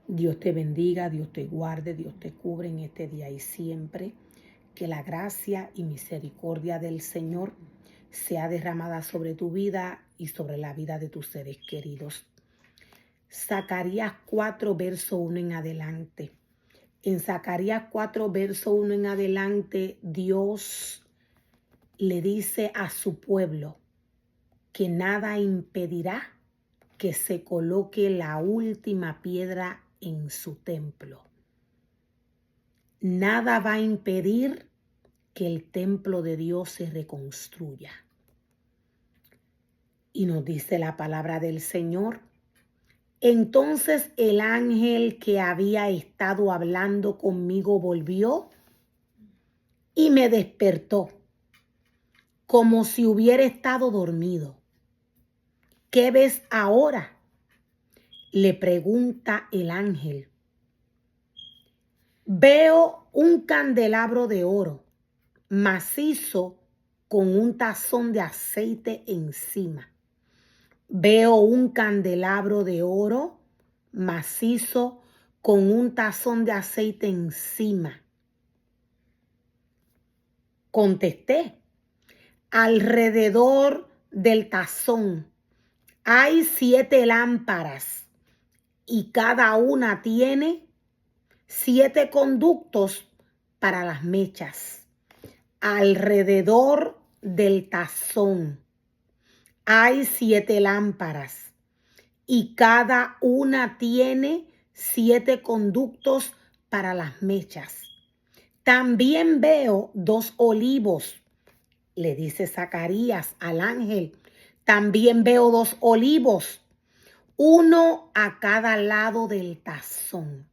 Dios te bendiga, Dios te guarde, Dios te cubre en este día y siempre. Que la gracia y misericordia del Señor sea derramada sobre tu vida y sobre la vida de tus seres queridos. Zacarías 4, verso 1 en adelante. En Zacarías 4, verso 1 en adelante, Dios le dice a su pueblo que nada impedirá que se coloque la última piedra en su templo. Nada va a impedir que el templo de Dios se reconstruya. Y nos dice la palabra del Señor. Entonces el ángel que había estado hablando conmigo volvió y me despertó, como si hubiera estado dormido. ¿Qué ves ahora?, le pregunta el ángel. Veo un candelabro de oro macizo con un tazón de aceite encima. Veo un candelabro de oro macizo con un tazón de aceite encima. Contesté, alrededor del tazón hay 7 lámparas y cada una tiene 7 conductos para las mechas. Alrededor del tazón hay 7 lámparas y cada una tiene 7 conductos para las mechas. También veo 2 olivos, le dice Zacarías al ángel. También veo 2 olivos, uno a cada lado del tazón.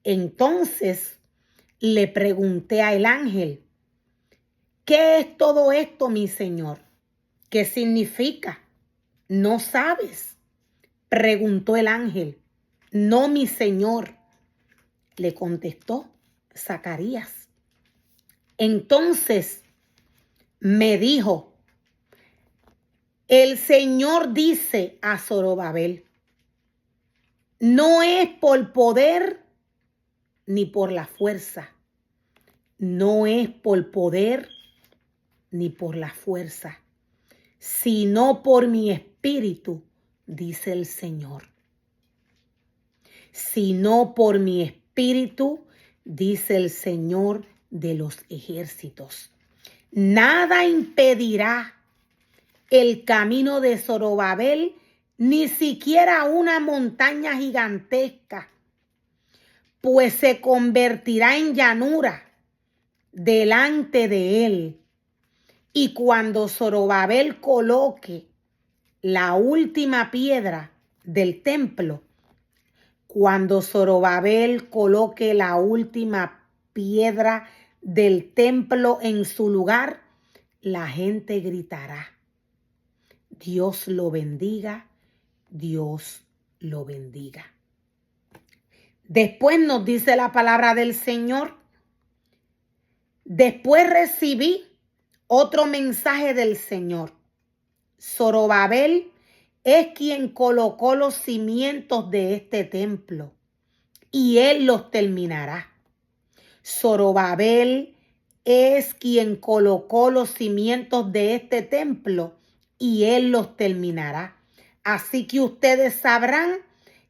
Entonces le pregunté al ángel, ¿qué es todo esto, mi señor? ¿Qué significa? ¿No sabes?, preguntó el ángel. No, mi señor, le contestó Zacarías. Entonces me dijo, el Señor dice a Zorobabel, no es por poder ni por la fuerza, no es por poder ni por la fuerza, sino por mi espíritu, dice el Señor. Sino por mi espíritu, dice el Señor de los ejércitos. Nada impedirá el camino de Zorobabel, ni siquiera una montaña gigantesca, pues se convertirá en llanura delante de él. Y cuando Zorobabel coloque la última piedra del templo, cuando Zorobabel coloque la última piedra del templo en su lugar, la gente gritará, Dios lo bendiga, Dios lo bendiga. Después nos dice la palabra del Señor, después recibí otro mensaje del Señor. Zorobabel es quien colocó los cimientos de este templo y él los terminará. Zorobabel es quien colocó los cimientos de este templo y él los terminará. Así que ustedes sabrán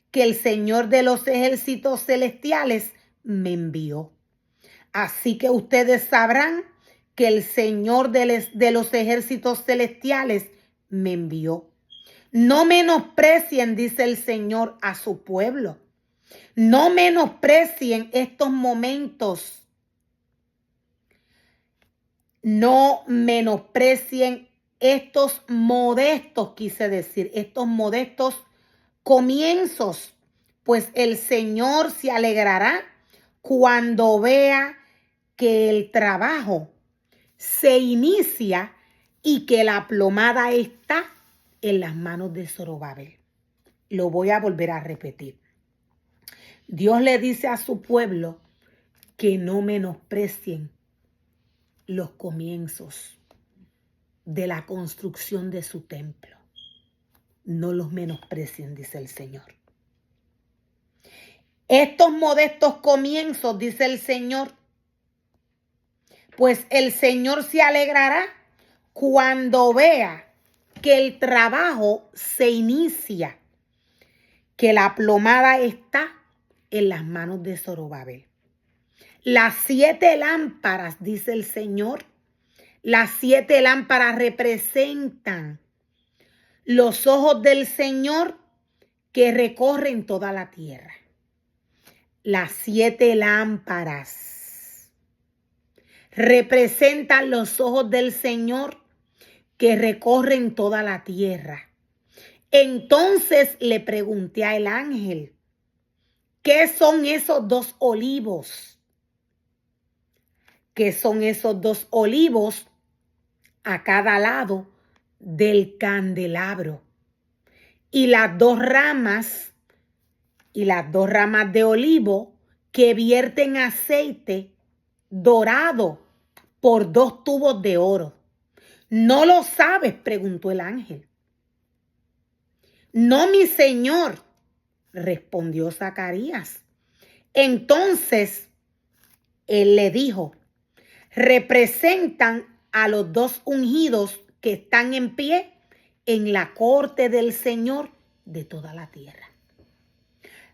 que el Señor de los ejércitos celestiales me envió. Así que ustedes sabrán que el Señor de los ejércitos celestiales me envió. No menosprecien, dice el Señor, a su pueblo. No menosprecien estos momentos. No menosprecien estos modestos, quise decir, estos modestos comienzos, pues el Señor se alegrará cuando vea que el trabajo se inicia y que la plomada está en las manos de Zorobabel. Lo voy a volver a repetir. Dios le dice a su pueblo que no menosprecien los comienzos de la construcción de su templo. No los menosprecien, dice el Señor. Estos modestos comienzos, dice el Señor, pues el Señor se alegrará cuando vea que el trabajo se inicia, que la plomada está en las manos de Zorobabel. Las 7 lámparas, dice el Señor, las 7 lámparas representan los ojos del Señor que recorren toda la tierra. Las 7 lámparas representan los ojos del Señor que recorren toda la tierra. Entonces le pregunté al ángel, ¿qué son esos 2 olivos? ¿Qué son esos 2 olivos a cada lado del candelabro? Y las 2 ramas de olivo que vierten aceite dorado por 2 tubos de oro. ¿No lo sabes?, preguntó el ángel. No, mi señor, respondió Zacarías. Entonces él le dijo, representan a los 2 ungidos que están en pie en la corte del Señor de toda la tierra.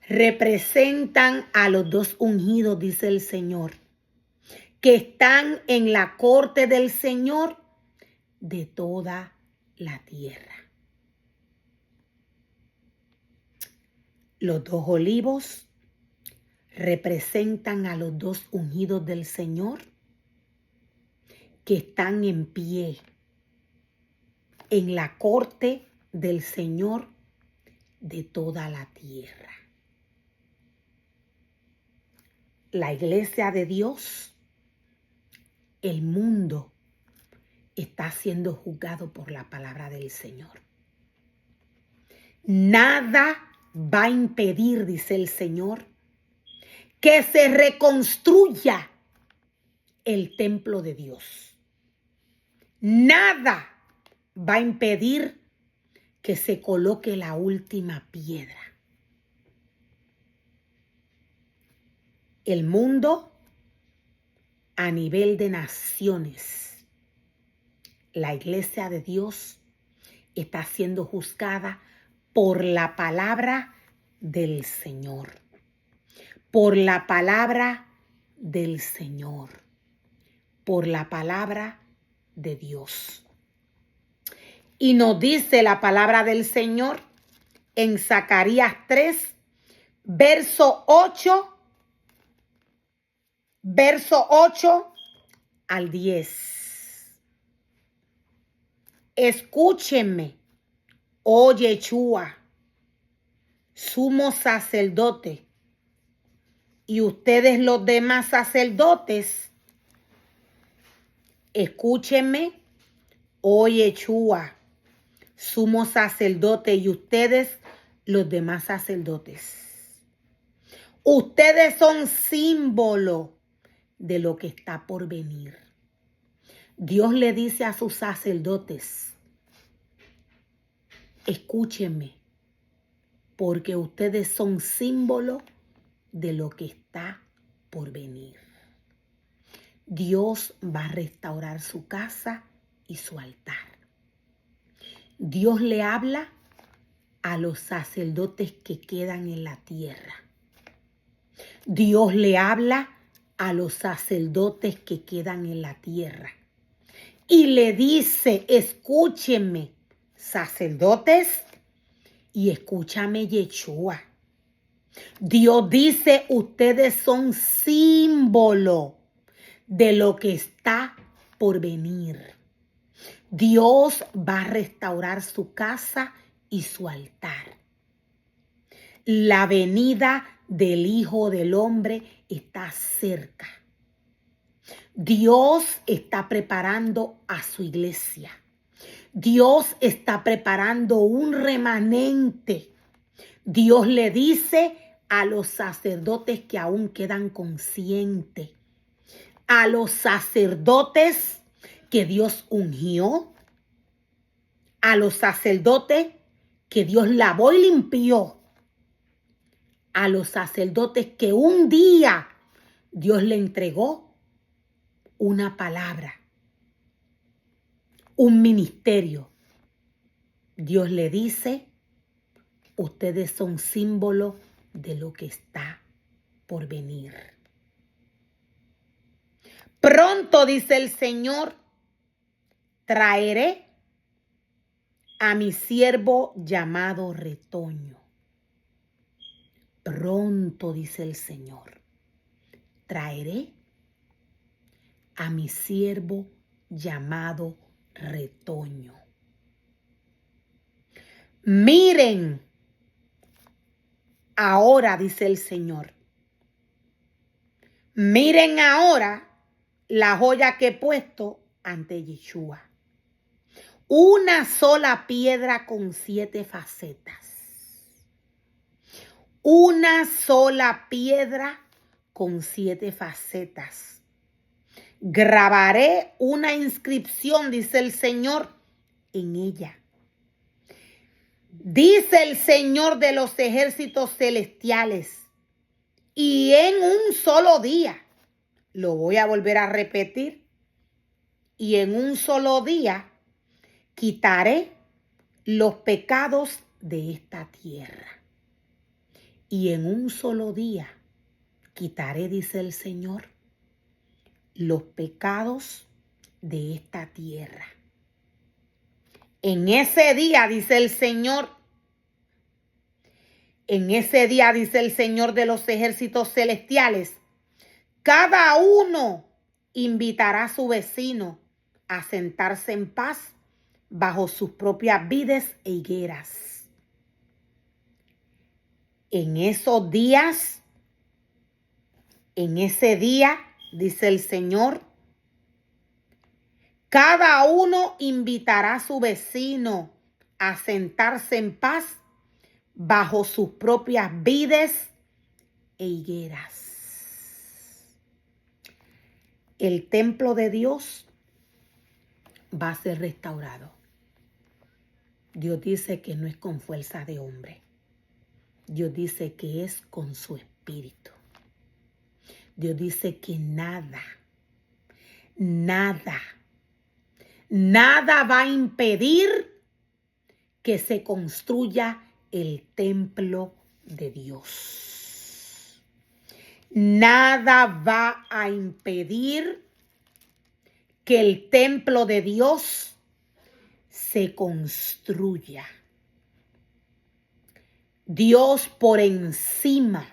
Representan a los 2 ungidos, dice el Señor, que están en la corte del Señor de toda la tierra. Los 2 olivos representan a los 2 ungidos del Señor que están en pie en la corte del Señor de toda la tierra. La iglesia de Dios, el mundo, está siendo juzgado por la palabra del Señor. Nada va a impedir, dice el Señor, que se reconstruya el templo de Dios. Nada va a impedir que se coloque la última piedra. El mundo, a nivel de naciones, la iglesia de Dios está siendo juzgada por la palabra del Señor. Por la palabra del Señor. Por la palabra de Dios. Y nos dice la palabra del Señor en Zacarías 3, verso 8 al 10. Escúchenme, oh Yeshua, sumo sacerdote, y ustedes los demás sacerdotes, escúchenme, oh Yeshua, sumo sacerdote, y ustedes los demás sacerdotes. Ustedes son símbolo de lo que está por venir. Dios le dice a sus sacerdotes, escúchenme, porque ustedes son símbolo de lo que está por venir. Dios va a restaurar su casa y su altar. Dios le habla a los sacerdotes que quedan en la tierra. Dios le habla a los sacerdotes que quedan en la tierra. Y le dice, escúchenme, sacerdotes, y escúchame, Yeshua. Dios dice, ustedes son símbolo de lo que está por venir. Dios va a restaurar su casa y su altar. La venida del Hijo del Hombre está cerca. Dios está preparando a su iglesia. Dios está preparando un remanente. Dios le dice a los sacerdotes que aún quedan conscientes, a los sacerdotes que Dios ungió, a los sacerdotes que Dios lavó y limpió, a los sacerdotes que un día Dios le entregó una palabra, un ministerio. Dios le dice, ustedes son símbolo de lo que está por venir. Pronto, dice el Señor, traeré a mi siervo llamado Retoño. Pronto, dice el Señor, traeré a mi siervo llamado Retoño. Miren, ahora, dice el Señor, miren ahora la joya que he puesto ante Yeshua. Una sola piedra con 7 facetas. Una sola piedra con 7 facetas. Grabaré una inscripción, dice el Señor, en ella. Dice el Señor de los ejércitos celestiales. Y en un solo día, lo voy a volver a repetir, y en un solo día quitaré los pecados de esta tierra. Y en un solo día quitaré, dice el Señor, los pecados de esta tierra. En ese día, dice el Señor, en ese día, dice el Señor de los ejércitos celestiales, cada uno invitará a su vecino a sentarse en paz bajo sus propias vides e higueras. En esos días, en ese día, dice el Señor, cada uno invitará a su vecino a sentarse en paz bajo sus propias vides e higueras. El templo de Dios va a ser restaurado. Dios dice que no es con fuerza de hombre. Dios dice que es con su espíritu. Dios dice que nada va a impedir que se construya el templo de Dios. Nada va a impedir que el templo de Dios se construya. Dios por encima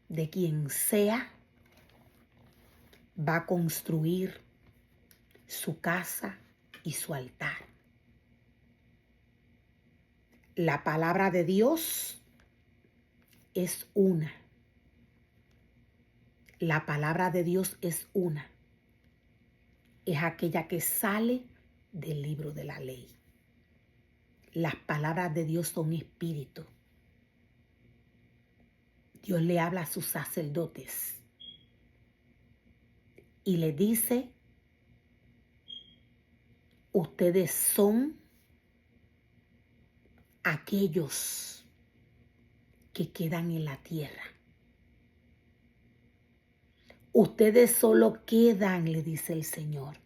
de quien sea va a construir su casa y su altar. La palabra de Dios es una. La palabra de Dios es una. Es aquella que sale del libro de la ley. Las palabras de Dios son espíritu. Dios le habla a sus sacerdotes y le dice, ustedes son aquellos que quedan en la tierra. Ustedes solo quedan, le dice el Señor.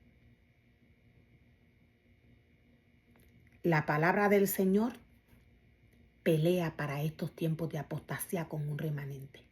La palabra del Señor pelea para estos tiempos de apostasía con un remanente.